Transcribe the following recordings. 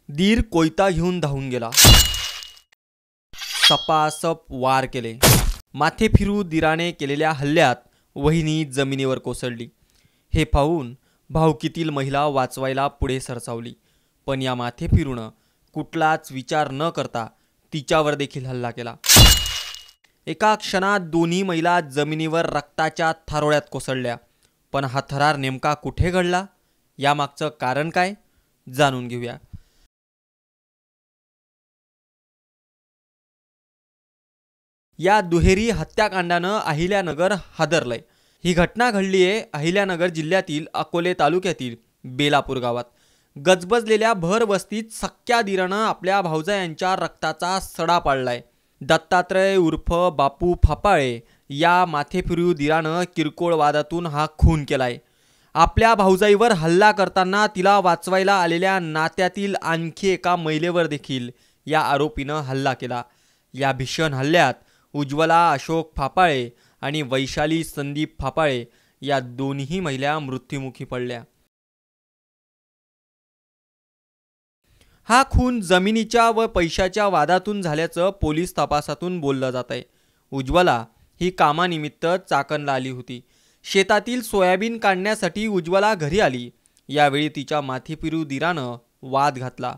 दीर कोयता घेऊन धावून गेला। सपासप वार केले। माथे फिरू दीराने केलेल्या हल्ल्यात वहिनी जमिनीवर कोसळली। हे पाहून भावकीतील महिला वाचवायला पुढे सरसावली, पण या माथे फिरून कुठलाच विचार न करता तिच्यावर देखील हल्ला केला। एका क्षणात दोन्ही महिला जमिनीवर रक्ताच्या थारोळ्यात कोसळल्या। पण हा थरार नेमका कुठे घडला, यामागचं कारण काय, जाणून घेऊया। या दुहेरी हत्याकांडानं अहिल्यानगर हादरलंय। ही घटना घडली आहे अहिल्यानगर जिल्ह्यातील अकोले तालुक्यातील बेलापूर गावात। गजबजलेल्या भर वस्तीत सख्या दीरानं आपल्या भावजायांच्या रक्ताचा सडा पाडलाय। दत्तात्रय उर्फ बापू फापाळे या माथेफिरू दीरानं किरकोळ वादातून हा खून केलाय। आपल्या भावजाईवर हल्ला करताना तिला वाचवायला आलेल्या नात्यातील आणखी एका महिलेवर देखील या आरोपीनं हल्ला केला। या भीषण हल्ल्यात उज्ज्वला अशोक फापाळे आणि वैशाली संदीप फापाळे या दोन्ही महिला मृत्युमुखी पडल्या। हा खून जमिनीच्या व पैशाच्या वादातून झाल्याचं पोलीस तपासातून बोललं जात आहे। उज्ज्वला ही कामानिमित्त चाकणला आली होती। शेतातील सोयाबीन काढण्यासाठी उज्ज्वला घरी आली। यावेळी तिच्या माथेफिरू दीरानं वाद घातला।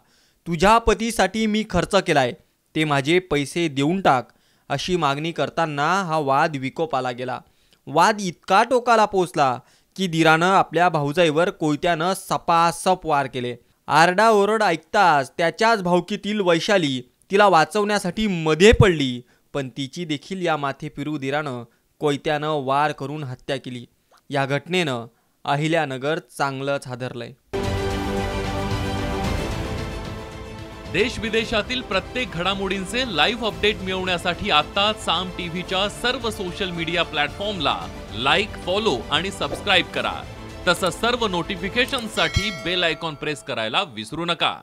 तुझ्या पतीसाठी मी खर्च केलाय, ते माझे पैसे देऊन टाक, अशी मागणी करताना हा वाद विकोपाला गेला। वाद इतका टोकाला पोहोचला की दीरानं आपल्या भाऊजाईवर कोयत्यानं सपासप वार केले। आरडाओरड ऐकताच त्याच्याच भावकीतील वैशाली तिला वाचवण्यासाठी मध्ये पडली, पण तिची देखील या माथेफिरू दीरानं कोयत्यानं वार करून हत्या केली। या घटनेनं अहिल्यानगर चांगलंच हादरलंय। देश विदेशातील प्रत्येक घडामोडींचे लाईव्ह अपडेट मिळवण्यासाठी आता साम टीव्हीच्या सर्व सोशल मीडिया प्लॅटफॉर्मला लाईक, फॉलो आणि सबस्क्राईब करा। तसंच सर्व नोटिफिकेशनसाठी बेल आयकॉन प्रेस करायला विसरू नका।